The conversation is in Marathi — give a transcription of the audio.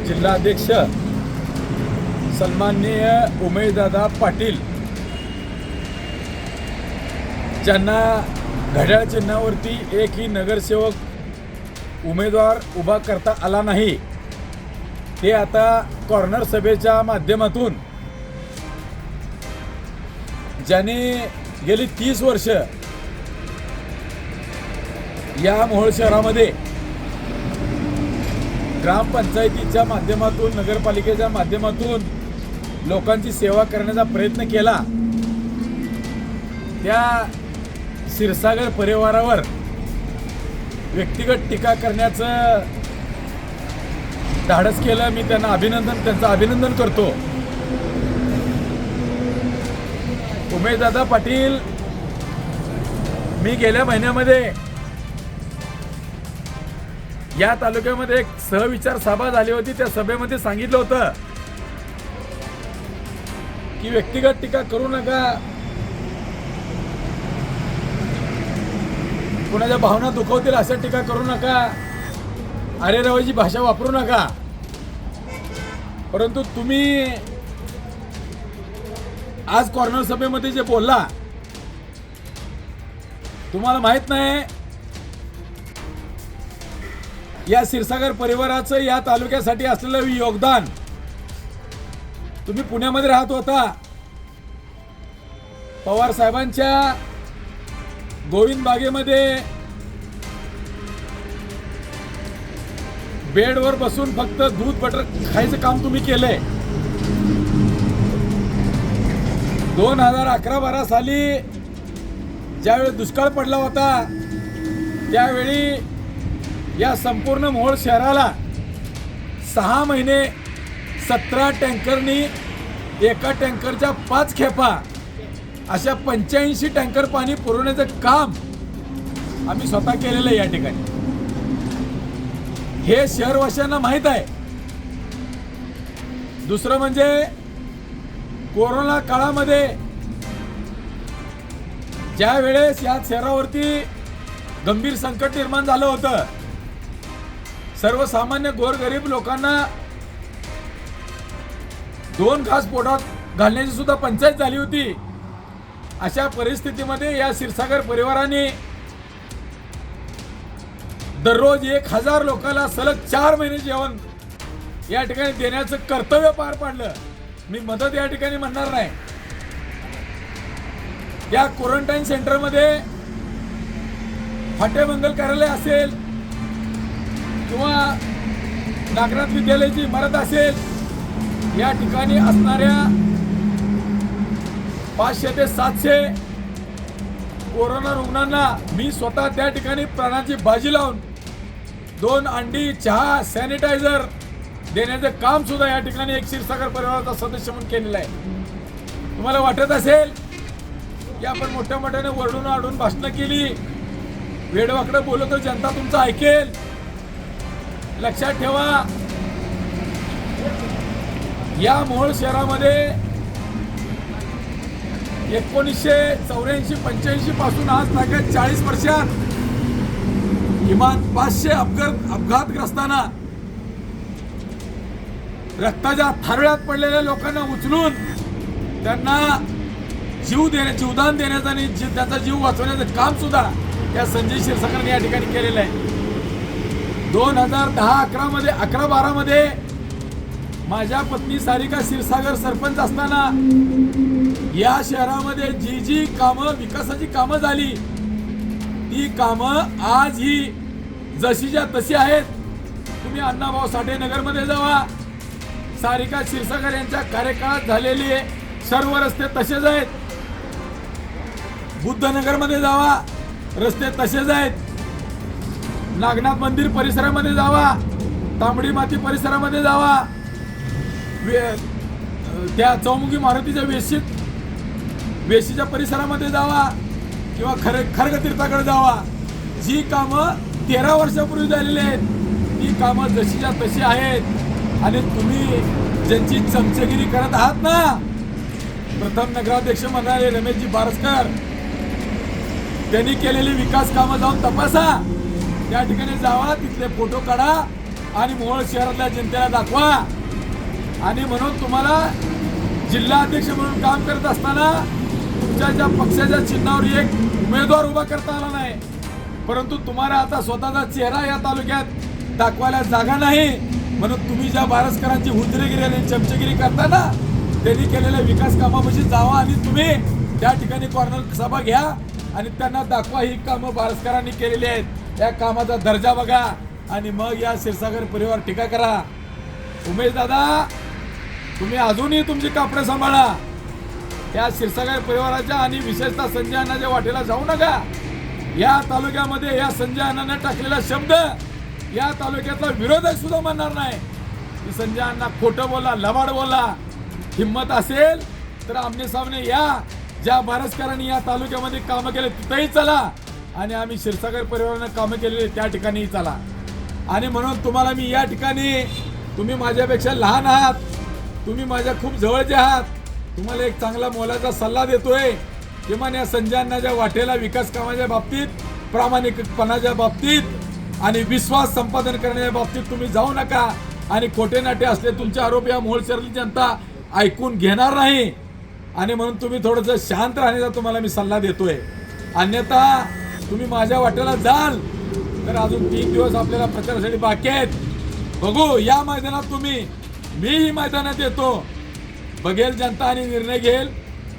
जिल्हाध्यक्ष सन्माननीय उमेशदादा पाटील ज्यांना घड्याळ चिन्हावरती एकही नगरसेवक उमेदवार उभा करता आला नाही, ते आता कॉर्नर सभेच्या माध्यमातून ज्यांनी गेली 30 वर्ष या मोहोळ शहरामध्ये ग्रामपंचायतीच्या माध्यमातून, नगरपालिकेच्या माध्यमातून लोकांची सेवा करण्याचा प्रयत्न केला, त्या क्षीरसागर परिवारावर व्यक्तिगत टीका करण्याचं धाडस केलं. मी त्यांचं अभिनंदन करतो. उमेशदादा पाटील, मी गेल्या महिन्यामध्ये या तालुक्यामध्ये एक सहविचार सभा झाली होती. त्या सभेमध्ये सांगितलं होतं की व्यक्तिगत टीका करू नका, कोणाच्या भावना दुखवतील अशा टीका करू नका, अरे रवाची भाषा वापरू नका. परंतु तुम्ही आज कॉर्नर सभेमध्ये जे बोलला, तुम्हाला माहित नाही या क्षीरसागर परिवाराचं या तालुक्यासाठी असलेलं योगदान. तुम्ही पुण्यामध्ये राहत होता, पवार साहेबांच्या गोविंद बागेमध्ये बेडवर बसून फक्त दूध बटर खायचं काम तुम्ही केलंय. 2011-12 साली ज्यावेळी दुष्काळ पडला होता, त्यावेळी या संपूर्ण मोहोळ शहराला 6 महिने 17 टँकरनी एका टँकरच्या 5 खेपा अशा 85 टँकर पाणी पुरवण्याचं काम आम्ही स्वतः केलेलं आहे या ठिकाणी. हे शहरवासियांना माहीत आहे. दुसरं म्हणजे कोरोना काळामध्ये ज्या वेळेस या शहरावरती गंभीर संकट निर्माण झालं होतं, सर्वसामान्य गोरगरीब लोकांना 2 घास पोटात घालण्याची सुद्धा पंचायत झाली होती. अशा परिस्थितीमध्ये या क्षीरसागर परिवाराने दररोज 1000 लोकांना सलग 4 महिने जेवण या ठिकाणी देण्याचं कर्तव्य पार पाडलं. मी मदत या ठिकाणी म्हणणार नाही. या क्वारंटाईन सेंटरमध्ये फाटे मंगल कार्यालय असेल किंवा नागनाथ विद्यालयाची इमारत असेल, या ठिकाणी असणाऱ्या 500 ते 700 कोरोना रुग्णांना मी स्वतः त्या ठिकाणी प्राणाची बाजी लावून 2 अंडी, चहा, सॅनिटायझर देण्याचं काम सुद्धा या ठिकाणी एक क्षीरसागर परिवाराचा सदस्य म्हणून केलेलं आहे. तुम्हाला वाटत असेल की आपण मोठ्या मोठ्याने वरडून आडून भाषणं केली, वेडवाकडं बोलतो, जनता तुमचं ऐकेल. लक्षात ठेवा, या मोहोळ शहरामध्ये 1984-85 पासून आज ताकद 40 वर्षात किमान 500 अपघातग्रस्तांना, रक्ताच्या थारोळ्यात पडलेल्या लोकांना उचलून त्यांना जीवदान देण्याचं आणि त्याचा जीव वाचवण्याचं काम सुद्धा या संजय क्षीरसागरने या ठिकाणी केलेलं आहे. 2010-11 मध्ये माझ्या पत्नी सारिका क्षीरसागर सरपंच असताना या शहरामध्ये जी कामं, विकासाची कामं झाली, ती कामं आज ही जशीच्या तशी आहेत. तुम्ही अण्णाभाऊ साठे नगरमध्ये जावा, सारिका क्षीरसागर यांच्या कार्यकाळात झालेले सर्व रस्ते तसेच आहेत. बुद्धनगरमध्ये जावा, रस्ते तसेच आहेत. नागनाथ मंदिर परिसरामध्ये जावा, तांबडी माती परिसरामध्ये जावा, त्या चौमुखी मारुतीच्या वेशीच्या परिसरामध्ये जावा किंवा खरग तीर्थाकडे जावा. जी कामं 13 वर्षापूर्वी झालेली आहेत, ती कामं जशीच्या तशी आहेत. आणि तुम्ही ज्यांची चमचगिरी करत आहात ना, प्रथम नगराध्यक्ष म्हणाले रमेशजी बारसकर, त्यांनी केलेली विकास कामं जाऊन तपासा, त्या ठिकाणी जावा, तिथले फोटो काढा आणि मोहोळ शहरातल्या जनतेला दाखवा. आणि म्हणून तुम्हाला जिल्हाध्यक्ष म्हणून काम करत असताना तुमच्या ज्या पक्षाच्या चिन्हावर एक उमेदवार उभा करता आला नाही, परंतु तुम्हाला आता स्वतःचा चेहरा या तालुक्यात दाखवायला जागा नाही, म्हणून तुम्ही ज्या बारसकरांची हुजरेगिरी आणि चमचेगिरी करताना त्यांनी केलेल्या विकास कामापाशी जावा आणि तुम्ही त्या ठिकाणी कॉर्नर सभा घ्या आणि त्यांना दाखवा ही कामं बारसकरांनी केलेली आहेत, त्या कामाचा दर्जा बघा आणि मग या क्षीरसागर परिवार टीका करा. उमेश दादा, तुम्ही अजूनही तुमची कापडे सांभाळा. या क्षीरसागर परिवाराच्या आणि विशेषतः संजय अण्णाच्या वाटेला जाऊ नका. या तालुक्यामध्ये या संजय अण्णाने टाकलेला शब्द या तालुक्यातला विरोधक सुद्धा म्हणणार नाही की संजय अण्णा खोटं बोला, लबाड बोला. हिम्मत असेल तर आमने सामने या. ज्या बारसकरांनी या तालुक्यामध्ये कामं केले तिथेही चला आणि आम्ही क्षीरसागर परिवारानं कामं केलेली त्या ठिकाणीही चला. आणि म्हणून तुम्हाला मी या ठिकाणी, तुम्ही माझ्यापेक्षा लहान आहात, तुम्ही माझ्या खूप जवळचे आहात, तुम्हाला एक चांगला मोलाचा सल्ला देतोय. किमान या संजय अण्णाच्या वाटेला विकास कामाच्या बाबतीत, प्रामाणिकपणाच्या बाबतीत आणि विश्वास संपादन करण्याच्या बाबतीत तुम्ही जाऊ नका. आणि खोटे नाटे असले तुमचे आरोप या मोहोळ शहरातली जनता ऐकून घेणार नाही. आणि म्हणून तुम्ही थोडंसं शांत राहण्याचा तुम्हाला मी सल्ला देतोय. अन्यथा तुम्ही माझ्या वाटेला जाल तर अजून 3 दिवस आपल्याला प्रचारासाठी बाकी आहेत. बघू या मैदानात तुम्ही, मीही मैदानात येतो, बघेल जनता आणि निर्णय घेईल.